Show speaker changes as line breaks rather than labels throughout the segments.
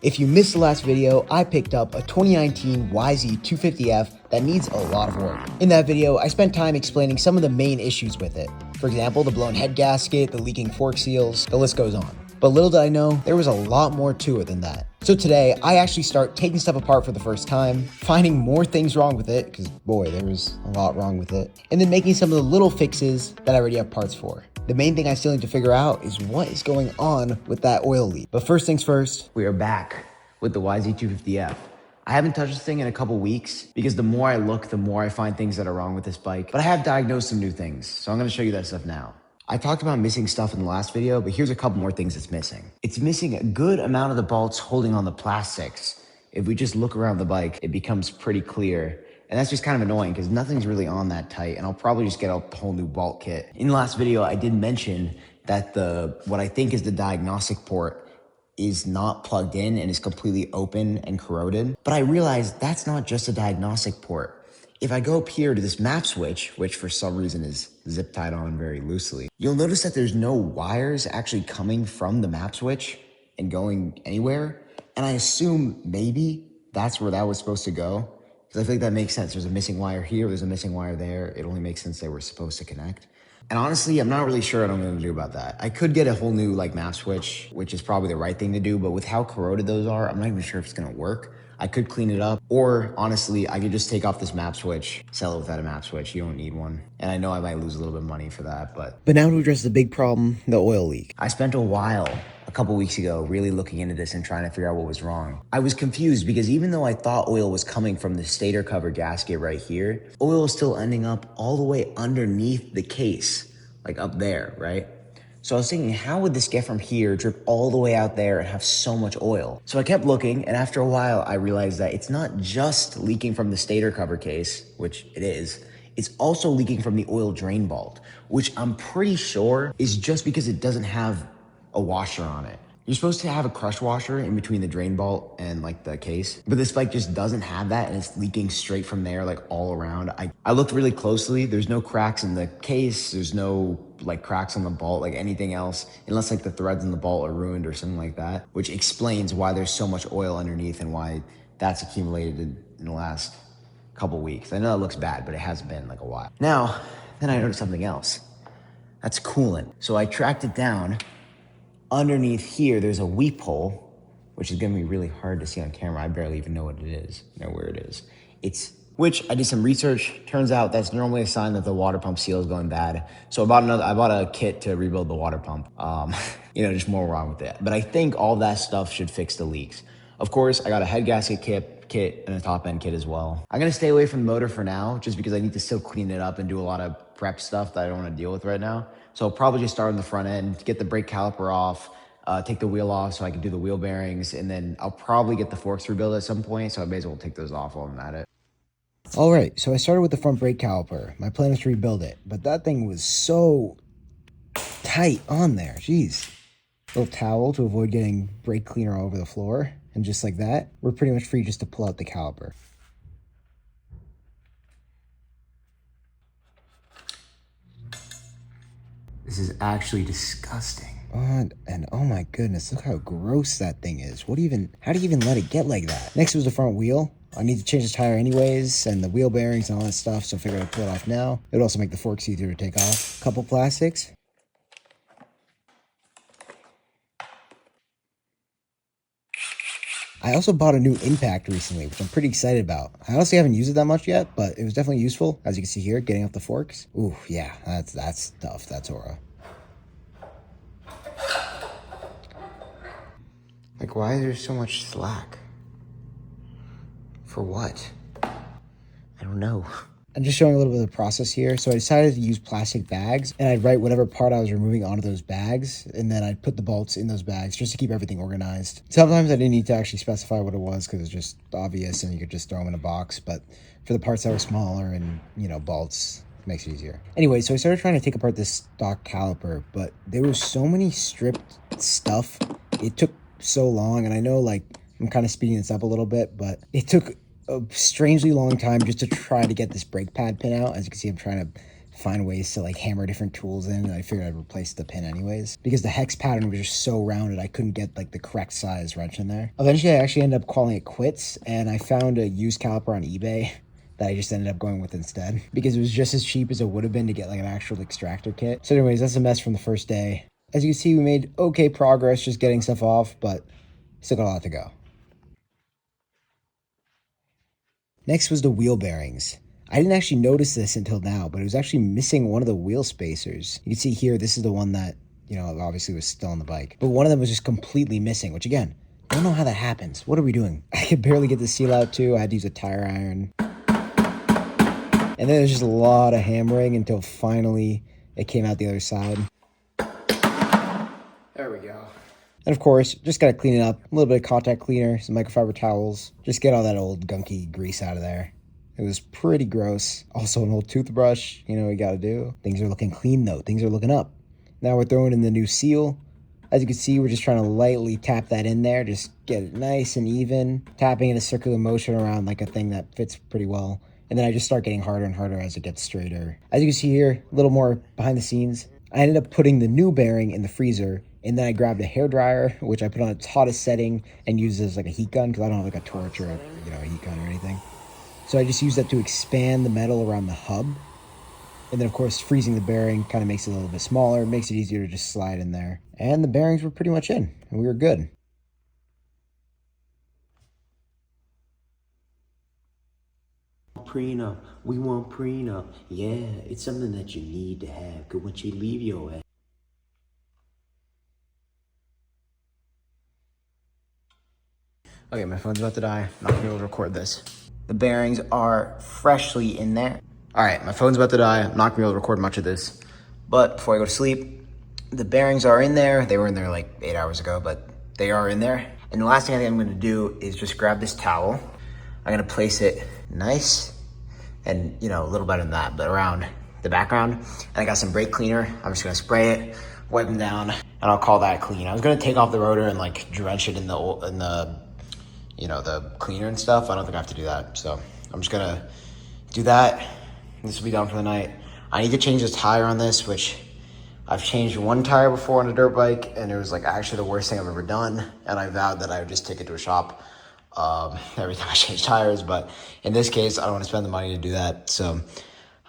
If you missed the last video, I picked up a 2019 YZ250F that needs a lot of work. In that video, I spent time explaining some of the main issues with it. For example, the blown head gasket, the leaking fork seals, the list goes on. But little did I know, there was a lot more to it than that. So today, I actually start taking stuff apart for the first time, finding more things wrong with it, because boy, there was a lot wrong with it, and then making some of the little fixes that I already have parts for. The main thing I still need to figure out is what is going on with that oil leak. But first things first, we are back with the YZ250F. I haven't touched this thing in a couple weeks because the more I look, the more I find things that are wrong with this bike. But I have diagnosed some new things, so I'm gonna show you that stuff now. I talked about missing stuff in the last video, but here's a couple more things it's missing. It's missing a good amount of the bolts holding on the plastics. If we just look around the bike, it becomes pretty clear. And that's just kind of annoying because nothing's really on that tight, and I'll probably just get a whole new bolt kit. In the last video, I did mention that what I think is the diagnostic port is not plugged in and is completely open and corroded. But I realized that's not just a diagnostic port. If I go up here to this map switch, which for some reason is zip tied on very loosely, you'll notice that there's no wires actually coming from the map switch and going anywhere. And I assume maybe that's where that was supposed to go. Because I feel like that makes sense. There's a missing wire here, there's a missing wire there. It only makes sense they were supposed to connect. And honestly, I'm not really sure what I'm gonna do about that. I could get a whole new map switch, which is probably the right thing to do, but with how corroded those are, I'm not even sure if it's gonna work. I could clean it up, or honestly, I could just take off this map switch, sell it without a map switch. You don't need one. And I know I might lose a little bit of money for that, but now to address the big problem, the oil leak. I spent a while, a couple weeks ago, really looking into this and trying to figure out what was wrong. I was confused because even though I thought oil was coming from the stator cover gasket right here, oil is still ending up all the way underneath the case, like up there, right? So I was thinking, how would this get from here, drip all the way out there and have so much oil? So I kept looking, and after a while, I realized that it's not just leaking from the stator cover case, which it is, it's also leaking from the oil drain bolt, which I'm pretty sure is just because it doesn't have a washer on it. You're supposed to have a crush washer in between the drain bolt and the case, but this bike just doesn't have that, and it's leaking straight from there all around. I looked really closely. There's no cracks in the case. There's no cracks on the bolt, anything else, unless the threads in the bolt are ruined or something like that, which explains why there's so much oil underneath and why that's accumulated in the last couple weeks. I know it looks bad, but it has been a while. Now, then I noticed something else. That's coolant. So I tracked it down. Underneath here, there's a weep hole, which is gonna be really hard to see on camera. I barely even know what it is, where it is. Which I did some research. Turns out that's normally a sign that the water pump seal is going bad. So I bought a kit to rebuild the water pump. Just more wrong with it. But I think all that stuff should fix the leaks. Of course, I got a head gasket kit and a top end kit as well. I'm gonna stay away from the motor for now, just because I need to still clean it up and do a lot of prep stuff that I don't wanna deal with right now. So I'll probably just start on the front end, get the brake caliper off, take the wheel off so I can do the wheel bearings, and then I'll probably get the forks rebuilt at some point, so I may as well take those off while I'm at it. All right, so I started with the front brake caliper. My plan was to rebuild it, but that thing was so tight on there, jeez. Little towel to avoid getting brake cleaner all over the floor, and just like that, we're pretty much free just to pull out the caliper. This is actually disgusting. And oh my goodness, look how gross that thing is. How do you even let it get like that? Next was the front wheel. I need to change the tire anyways, and the wheel bearings and all that stuff, so I figured I'd pull it off now. It would also make the forks easier to take off. Couple plastics. I also bought a new impact recently, which I'm pretty excited about. I honestly haven't used it that much yet, but it was definitely useful. As you can see here, getting off the forks. Ooh, yeah, that's tough. That's aura. Why is there so much slack? For what? I don't know. I'm just showing a little bit of the process here. So I decided to use plastic bags, and I'd write whatever part I was removing onto those bags, and then I'd put the bolts in those bags just to keep everything organized. Sometimes I didn't need to actually specify what it was because it's just obvious and you could just throw them in a box, but for the parts that were smaller and, bolts, it makes it easier. Anyway, so I started trying to take apart this stock caliper, but there was so many stripped stuff. It took so long, and I know I'm kind of speeding this up a little bit, but it took a strangely long time just to try to get this brake pad pin out. As you can see, I'm trying to find ways to like hammer different tools in, and I figured I'd replace the pin anyways because the hex pattern was just so rounded I couldn't get like the correct size wrench in there. Eventually I actually ended up calling it quits, and I found a used caliper on eBay that I just ended up going with instead because it was just as cheap as it would have been to get like an actual extractor kit. So anyways, that's a mess from the first day. As you can see, we made okay progress just getting stuff off, but still got a lot to go. Next was the wheel bearings. I didn't actually notice this until now, but it was actually missing one of the wheel spacers. You can see here, this is the one that, you know, obviously was still on the bike. But one of them was just completely missing, which again, I don't know how that happens. What are we doing? I could barely get the seal out too. I had to use a tire iron. And then there's just a lot of hammering until finally it came out the other side. There we go. And of course, just got to clean it up. A little bit of contact cleaner, some microfiber towels. Just get all that old gunky grease out of there. It was pretty gross. Also an old toothbrush, you know what you got to do. Things are looking clean though. Things are looking up. Now we're throwing in the new seal. As you can see, we're just trying to lightly tap that in there. Just get it nice and even. Tapping in a circular motion around like a thing that fits pretty well. And then I just start getting harder and harder as it gets straighter. As you can see here, a little more behind the scenes. I ended up putting the new bearing in the freezer, and then I grabbed a hairdryer, which I put on its hottest setting and used as like a heat gun because I don't have like a torch or a heat gun or anything. So I just used that to expand the metal around the hub. And then of course, freezing the bearing kind of makes it a little bit smaller, makes it easier to just slide in there. And the bearings were pretty much in, and we were good.
Prenup, we want prenup. Yeah, it's something that you need to have, cause once you leave your ass.
Okay, my phone's about to die. I'm not gonna be able to record this. The bearings are freshly in there. All right, my phone's about to die. I'm not gonna be able to record much of this. But before I go to sleep, the bearings are in there. They were in there like 8 hours ago, but they are in there. And the last thing I think I'm gonna do is just grab this towel. I'm gonna place it nice and, you know, a little better than that, but around the background. And I got some brake cleaner. I'm just gonna spray it, wipe them down, and I'll call that clean. I was gonna take off the rotor and like drench it in the you know, the cleaner and stuff. I don't think I have to do that. So I'm just gonna do that. This will be done for the night. I need to change the tire on this, which I've changed one tire before on a dirt bike, and it was like actually the worst thing I've ever done. And I vowed that I would just take it to a shop every time I change tires. But in this case, I don't want to spend the money to do that. So I'm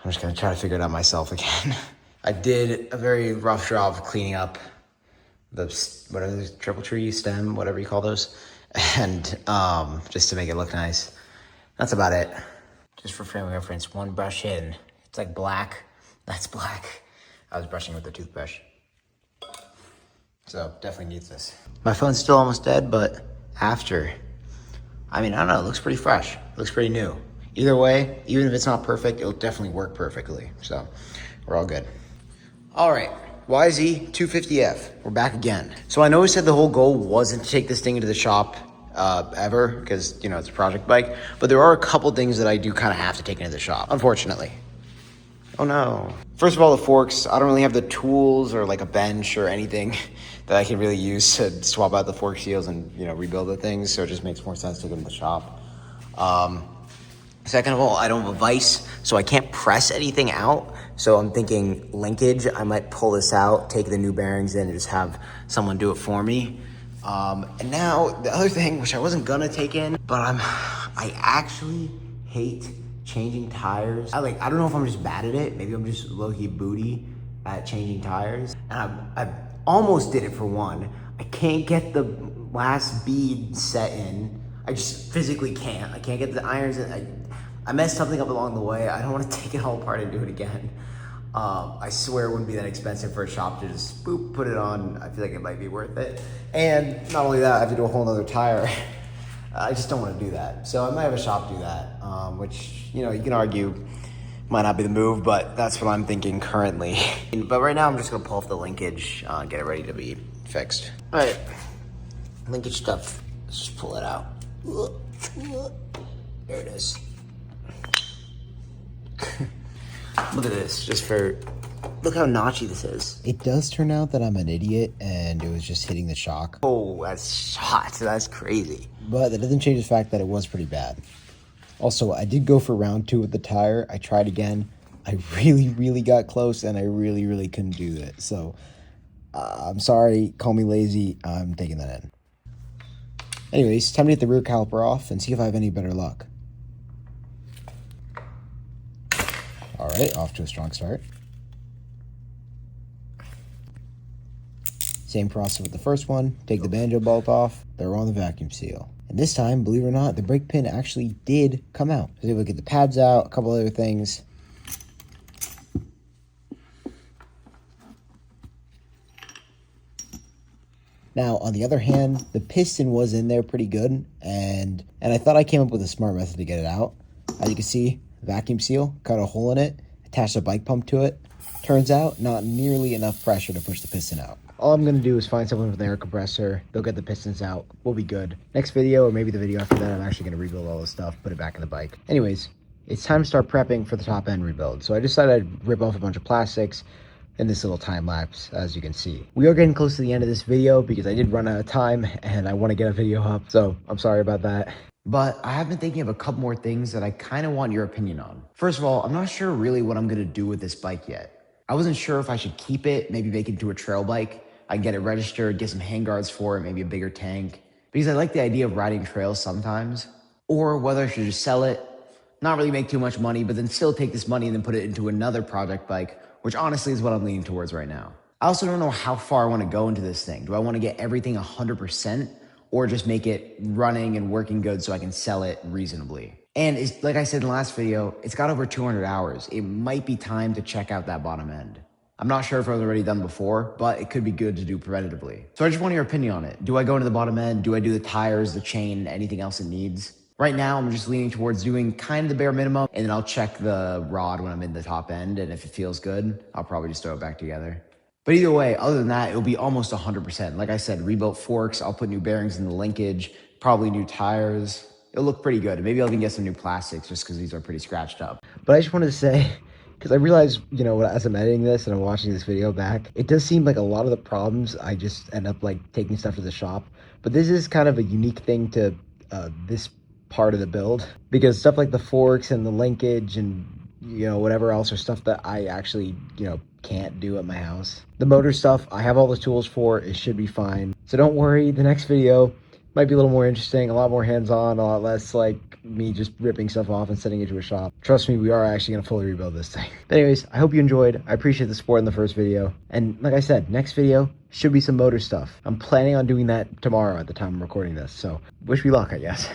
just gonna try to figure it out myself again. I did a very rough job of cleaning up the, whatever, the triple tree stem, whatever you call those. And just to make it look nice. That's about it. Just for frame of reference, one brush in. It's like black. That's black. I was brushing with the toothbrush. So definitely needs this. My phone's still almost dead, but after, I mean, I don't know, it looks pretty fresh. It looks pretty new. Either way, even if it's not perfect, it'll definitely work perfectly. So we're all good. All right. YZ250F, we're back again. So I know we said the whole goal wasn't to take this thing into the shop ever, because, you know, it's a project bike, but there are a couple things that I do kind of have to take into the shop, unfortunately. Oh no. First of all, the forks, I don't really have the tools or like a bench or anything that I can really use to swap out the fork seals and, you know, rebuild the things, so it just makes more sense to take them to the shop. Second of all, I don't have a vise, so I can't press anything out. So I'm thinking linkage. I might pull this out, take the new bearings in, and just have someone do it for me. And now the other thing, which I wasn't gonna take in, but I actually hate changing tires. I don't know if I'm just bad at it. Maybe I'm just low-key booty at changing tires. And I almost did it for one. I can't get the last bead set in. I just physically can't. I can't get the irons in. I messed something up along the way. I don't want to take it all apart and do it again. I swear it wouldn't be that expensive for a shop to just boop, put it on. I feel like it might be worth it. And not only that, I have to do a whole nother tire. I just don't want to do that. So I might have a shop do that, which, you know, you can argue might not be the move, but that's what I'm thinking currently. But right now I'm just gonna pull off the linkage, get it ready to be fixed. All right, linkage stuff, let's just pull it out. There it is. Look at this, look how notchy this is. It does turn out that I'm an idiot and it was just hitting the shock. Oh, that's hot, that's crazy. But that doesn't change the fact that it was pretty bad. Also, I did go for round 2 with the tire. I tried again, I really got close and I really couldn't do it. So I'm sorry, call me lazy, I'm taking that in. Anyways, time to get the rear caliper off and see if I have any better luck. Alright, off to a strong start. Same process with the first one, take the banjo bolt off, throw on the vacuum seal. And this time, believe it or not, the brake pin actually did come out. I was able to get the pads out, a couple other things. Now, on the other hand, the piston was in there pretty good, and I thought I came up with a smart method to get it out. As you can see, vacuum seal, cut a hole in it, attached a bike pump to it. Turns out, not nearly enough pressure to push the piston out. All I'm going to do is find someone with an air compressor. They'll get the pistons out. We'll be good. Next video, or maybe the video after that, I'm actually going to rebuild all this stuff, put it back in the bike. Anyways, it's time to start prepping for the top end rebuild. So I decided I'd rip off a bunch of plastics in this little time lapse, as you can see. We are getting close to the end of this video because I did run out of time and I want to get a video up, so I'm sorry about that. But I have been thinking of a couple more things that I kind of want your opinion on. First of all, I'm not sure really what I'm going to do with this bike yet. I wasn't sure if I should keep it, maybe make it into a trail bike. I get it registered, get some handguards for it, maybe a bigger tank, because I like the idea of riding trails sometimes. Or whether I should just sell it, not really make too much money, but then still take this money and then put it into another project bike, which honestly is what I'm leaning towards right now. I also don't know how far I want to go into this thing. Do I want to get everything 100% or just make it running and working good so I can sell it reasonably? And it's, like I said in the last video, it's got over 200 hours. It might be time to check out that bottom end. I'm not sure if it was already done before, but it could be good to do preventatively. So I just want your opinion on it. Do I go into the bottom end? Do I do the tires, the chain, anything else it needs? Right now, I'm just leaning towards doing kind of the bare minimum, and then I'll check the rod when I'm in the top end, and if it feels good, I'll probably just throw it back together. But either way, other than that, it'll be almost 100%. Like I said, rebuilt forks, I'll put new bearings in the linkage, probably new tires. It'll look pretty good. Maybe I'll even get some new plastics just because these are pretty scratched up. But I just wanted to say, because I realized, as I'm editing this and I'm watching this video back, it does seem like a lot of the problems, I just end up like taking stuff to the shop. But this is kind of a unique thing to this part of the build, because stuff like the forks and the linkage and whatever else are stuff that I actually can't do at my house. The motor stuff I have all the tools for. It should be fine, so don't worry. The next video might be a little more interesting, a lot more hands-on, a lot less like me just ripping stuff off and sending it to a shop. Trust me, we are actually gonna fully rebuild this thing. But anyways, I hope you enjoyed. I appreciate the support in the first video, and like I said, next video should be some motor stuff. I'm planning on doing that tomorrow at the time I'm recording this, so wish me luck, I guess.